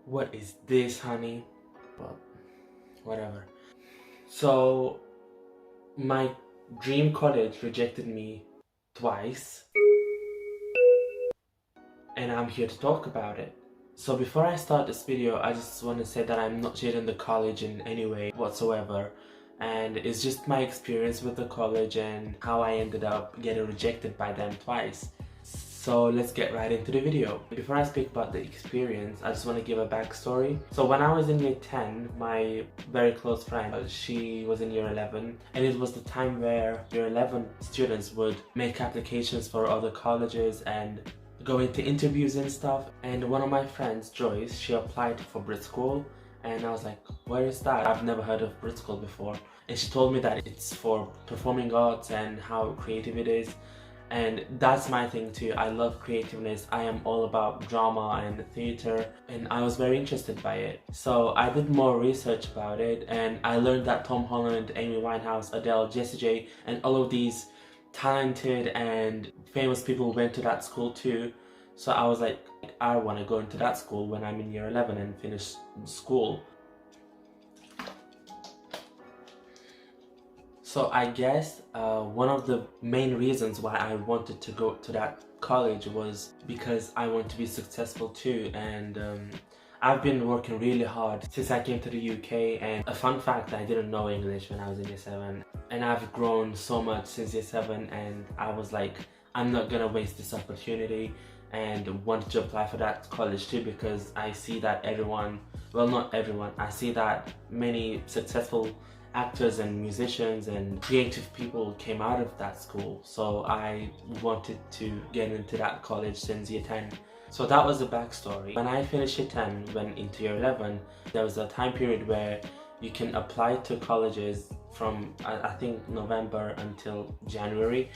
What is this, honey? Well, whatever. So, my dream college rejected me twice, and I'm here to talk about it. So before I start this video, I just want to say that I'm not shading the college in any way whatsoever, and it's just my experience with the college and how I ended up getting rejected by them twice. So let's get right into the video. Before I speak about the experience, I just want to give a backstory. So when I was in year 10, my very close friend, she was in year 11, and it was the time where year 11 students would make applications for other colleges and go into interviews and stuff. And one of my friends, Joyce, she applied for Brit School, and I was like, where is that? I've never heard of Brit School before. And she told me that it's for performing arts and how creative it is. And that's my thing too. I love creativeness. I am all about drama and theater, and I was very interested by it. So I did more research about it, and I learned that Tom Holland, Amy Winehouse, Adele, Jessie J, and all of these talented and famous people went to that school too. So I was like, I want to go into that school when I'm in year 11 and finish school. So I guess one of the main reasons why I wanted to go to that college was because I want to be successful too, and I've been working really hard since I came to the UK. And a fun fact, I didn't know English when I was in year 7, and I've grown so much since year 7, and I was like, I'm not gonna waste this opportunity, and wanted to apply for that college too, because I see that everyone, well, not everyone, I see that many successful actors and musicians and creative people came out of that school. So I wanted to get into that college since year 10. So that was the backstory. When I finished year 10, went into year 11, there was a time period where you can apply to colleges from I think November until January.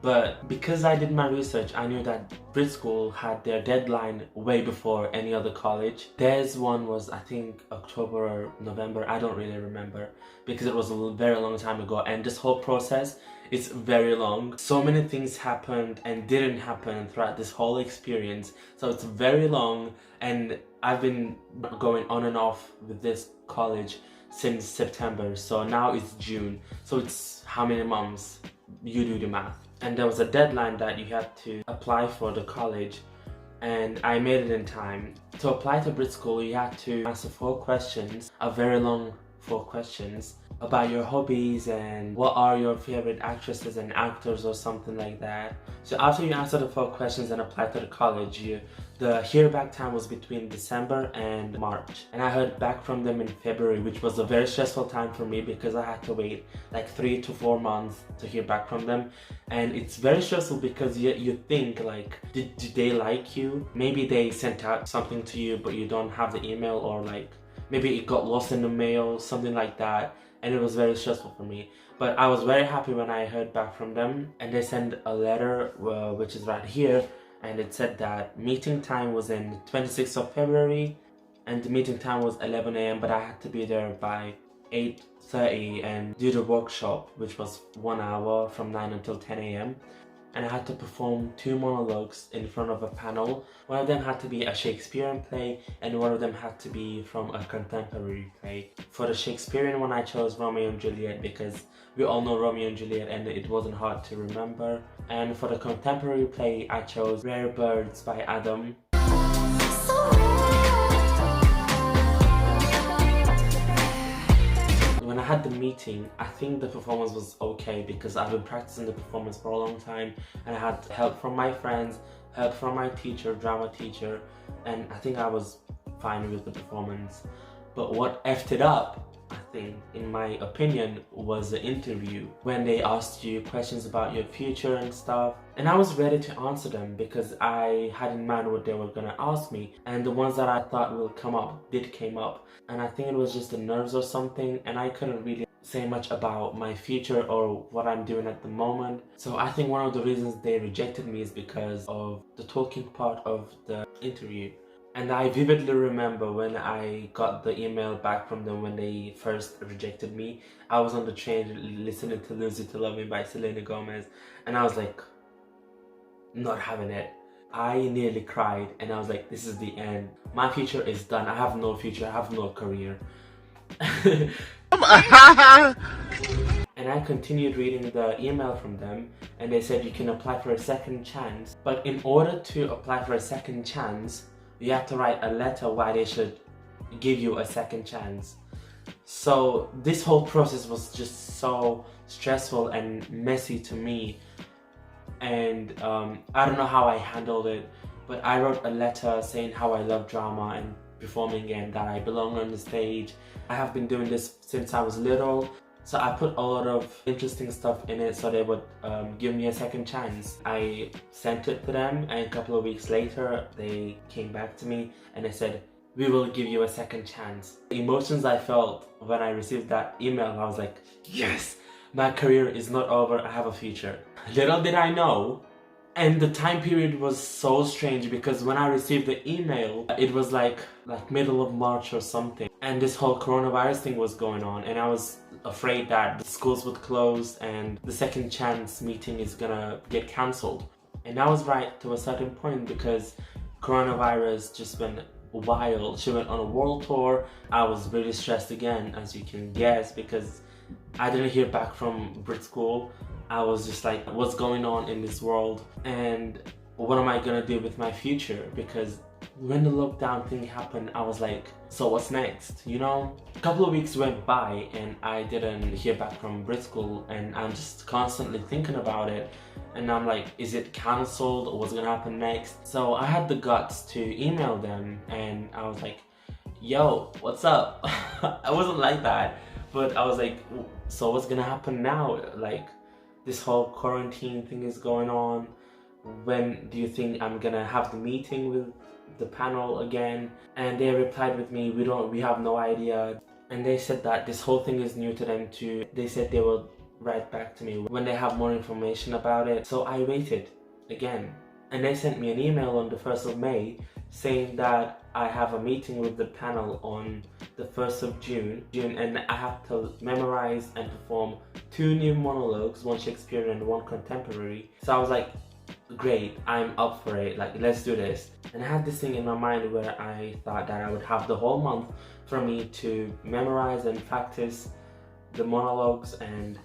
But because I did my research, I knew that Brit School had their deadline way before any other college. Theirs one was, I think, October or November, I don't really remember, because it was a very long time ago, and this whole process is very long. So many things happened and didn't happen throughout this whole experience, so it's very long, and I've been going on and off with this college since September, so now it's June, so it's how many months? You do the math. And there was a deadline that you had to apply for the college, and I made it in time. To apply to Brit School, you had to answer 4 questions, a very long 4 questions, about your hobbies and what are your favorite actresses and actors or something like that. So after you answer the 4 questions and apply to the college, the hear back time was between December and March. And I heard back from them in February, which was a very stressful time for me because I had to wait like 3 to 4 months to hear back from them. And it's very stressful because you think like, did they like you? Maybe they sent out something to you but you don't have the email, or like maybe it got lost in the mail, something like that. And it was very stressful for me. But I was very happy when I heard back from them, and they sent a letter which is right here, and it said that meeting time was in 26th of February, and the meeting time was 11 a.m. but I had to be there by 8:30 and do the workshop, which was 1 hour from 9 until 10 a.m. and I had to perform 2 monologues in front of a panel. One of them had to be a Shakespearean play, and one of them had to be from a contemporary play. For the Shakespearean one, I chose Romeo and Juliet because we all know Romeo and Juliet and it wasn't hard to remember. And for the contemporary play, I chose Rare Birds by Adam. When I had the meeting, I think the performance was okay because I've been practicing the performance for a long time, and I had help from my friends, help from my teacher, drama teacher, and I think I was fine with the performance. But what effed it up, I think, in my opinion, was the interview, when they asked you questions about your future and stuff. And I was ready to answer them because I had in mind what they were gonna ask me, and the ones that I thought will come up did came up. And I think it was just the nerves or something, and I couldn't really say much about my future or what I'm doing at the moment. So I think one of the reasons they rejected me is because of the talking part of the interview. And I vividly remember when I got the email back from them when they first rejected me. I was on the train listening to Lose You to Love Me by Selena Gomez, and I was like, not having it. I nearly cried and I was like, this is the end. My future is done. I have no future. I have no career. And I continued reading the email from them, and they said you can apply for a second chance. But in order to apply for a second chance, you have to write a letter why they should give you a second chance. So this whole process was just so stressful and messy to me. And I don't know how I handled it, but I wrote a letter saying how I love drama and performing and that I belong on the stage. I have been doing this since I was little, so I put a lot of interesting stuff in it so they would give me a second chance. I sent it to them, and a couple of weeks later they came back to me and they said, we will give you a second chance. The emotions I felt when I received that email, I was like, yes! My career is not over, I have a future. Little did I know, and the time period was so strange because when I received the email, it was like middle of March or something. And this whole coronavirus thing was going on, and I was afraid that the schools would close and the second chance meeting is gonna get cancelled. And I was right to a certain point because coronavirus just went wild. She went on a world tour. I was really stressed again, as you can guess, because I didn't hear back from Brit School. I was just like, what's going on in this world? And what am I gonna do with my future? Because when the lockdown thing happened, I was like, so what's next? You know? A couple of weeks went by and I didn't hear back from Brit School, and I'm just constantly thinking about it. And I'm like, is it cancelled or what's gonna happen next? So I had the guts to email them and I was like, yo, what's up? I wasn't like that, but I was like, so what's gonna happen now? Like, this whole quarantine thing is going on. When do you think I'm gonna have the meeting with the panel again? And they replied with me, we have no idea. And they said that this whole thing is new to them too. They said they will write back to me when they have more information about it. So I waited again, and they sent me an email on the 1st of May saying that I have a meeting with the panel on the 1st of June, and I have to memorize and perform 2 new monologues, 1 Shakespearean and 1 contemporary. So I was like, great, I'm up for it, like, let's do this. And I had this thing in my mind where I thought that I would have the whole month for me to memorize and practice the monologues, and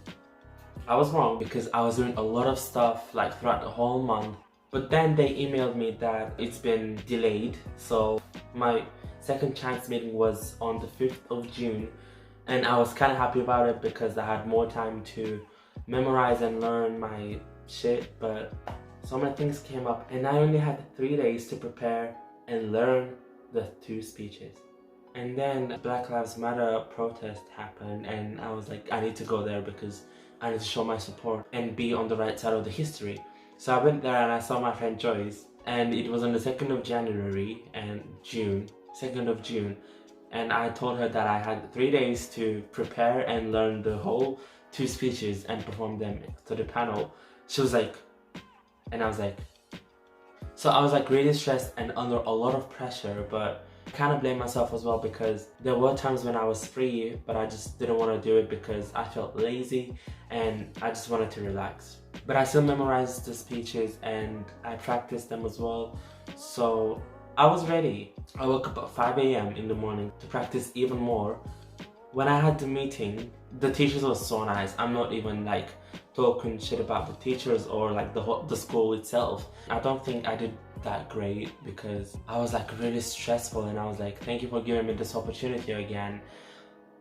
I was wrong because I was doing a lot of stuff like throughout the whole month. But then they emailed me that it's been delayed, so my second chance meeting was on the 5th of June, and I was kind of happy about it because I had more time to memorize and learn my shit. But so many things came up and I only had 3 days to prepare and learn the 2 speeches. And then Black Lives Matter protest happened, and I was like, I need to go there because I need to show my support and be on the right side of the history. So I went there and I saw my friend Joyce, and it was on the 2nd of January and June, 2nd of June. And I told her that I had 3 days to prepare and learn the whole 2 speeches and perform them to the panel. She was like, and I was like, so I was like really stressed and under a lot of pressure, but I kind of blame myself as well because there were times when I was free, but I just didn't want to do it because I felt lazy and I just wanted to relax. But I still memorized the speeches and I practiced them as well. So I was ready. I woke up at 5 a.m. in the morning to practice even more. When I had the meeting, the teachers were so nice. I'm not even like talking shit about the teachers or like the school itself. I don't think I did that great because I was like really stressful, and I was like, thank you for giving me this opportunity again.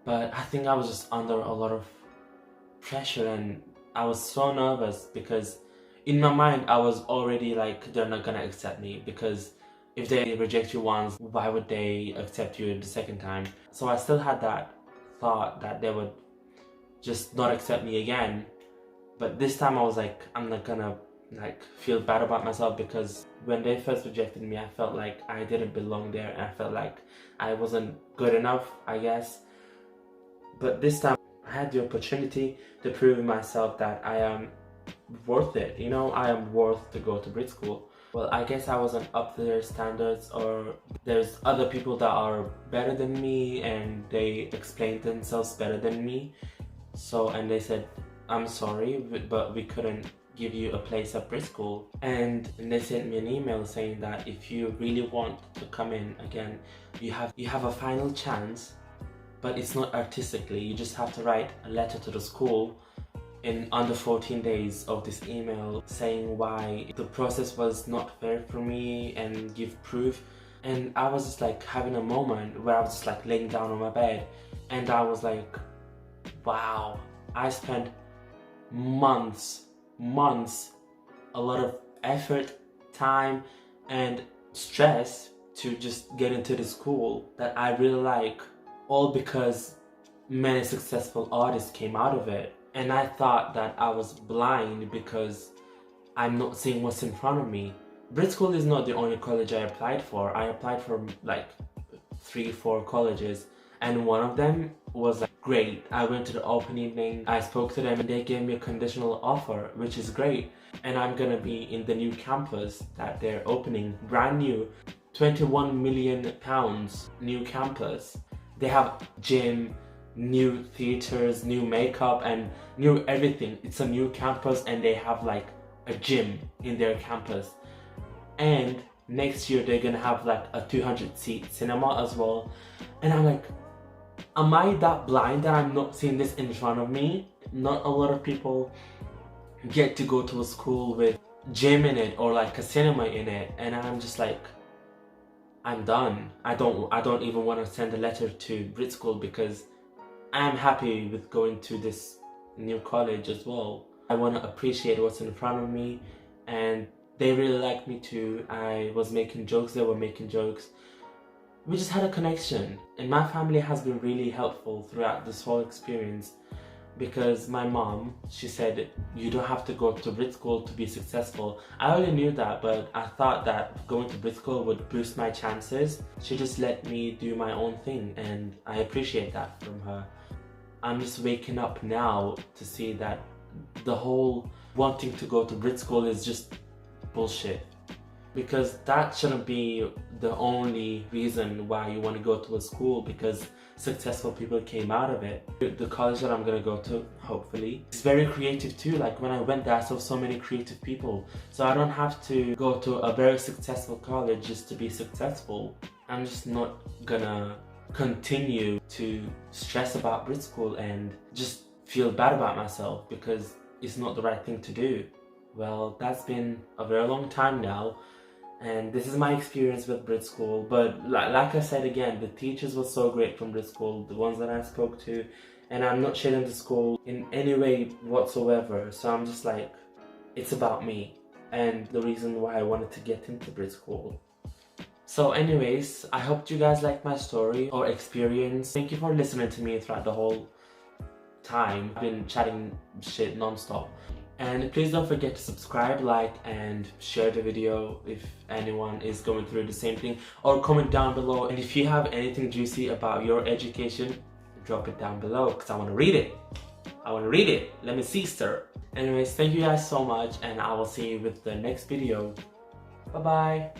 But I think I was just under a lot of pressure, and I was so nervous because in my mind I was already like, they're not gonna accept me because if they reject you once, why would they accept you the second time? So I still had that thought that they would just not accept me again. But this time I was like, I'm not gonna like feel bad about myself because when they first rejected me, I felt like I didn't belong there and I felt like I wasn't good enough, I guess. But this time I had the opportunity to prove myself that I am worth it, you know, I am worth to go to Brit School. Well, I guess I wasn't up to their standards, or there's other people that are better than me and they explained themselves better than me. So, and they said, I'm sorry, but we couldn't give you a place at Brit School. And they sent me an email saying that if you really want to come in again, you have a final chance, but it's not artistically. You just have to write a letter to the school in under 14 days of this email saying why the process was not fair for me and give proof. And I was just like having a moment where I was just like laying down on my bed and I was like, wow, I spent months, a lot of effort, time and stress to just get into the school that I really like, all because many successful artists came out of it. And I thought that I was blind because I'm not seeing what's in front of me. Brit School is not the only college I applied for. I applied for like 3-4 colleges and one of them was like great. I went to the open evening, I spoke to them and they gave me a conditional offer, which is great. And I'm gonna be in the new campus that they're opening, brand new, £21 million new campus. They have gym, new theaters, new makeup and new everything. It's a new campus and they have like a gym in their campus. And next year they're gonna have like a 200-seat cinema as well. And I'm like, am I that blind that I'm not seeing this in front of me? Not a lot of people get to go to a school with gym in it or like a cinema in it, and I'm just like, I'm done. I don't even want to send a letter to Brit School because I'm happy with going to this new college as well. I want to appreciate what's in front of me and they really liked me too. I was making jokes, they were making jokes. We just had a connection and my family has been really helpful throughout this whole experience because my mom, she said, you don't have to go to Brit School to be successful. I already knew that, but I thought that going to Brit School would boost my chances. She just let me do my own thing and I appreciate that from her. I'm just waking up now to see that the whole wanting to go to Brit School is just bullshit. Because that shouldn't be the only reason why you want to go to a school, because successful people came out of it. The college that I'm gonna go to, hopefully, is very creative too. Like when I went there, I saw so many creative people. So I don't have to go to a very successful college just to be successful. I'm just not gonna continue to stress about Brit School and just feel bad about myself because it's not the right thing to do. Well, that's been a very long time now. And this is my experience with Brit School, but like I said again, the teachers were so great from Brit School, the ones that I spoke to, and I'm not shading the school in any way whatsoever. So I'm just like, it's about me and the reason why I wanted to get into Brit School. So anyways, I hope you guys liked my story or experience. Thank you for listening to me throughout the whole time. I've been chatting shit non-stop. And please don't forget to subscribe, like and share the video if anyone is going through the same thing, or comment down below. And if you have anything juicy about your education, drop it down below because I want to read it. I want to read it. Let me see, sir. Anyways, thank you guys so much and I will see you with the next video. Bye bye.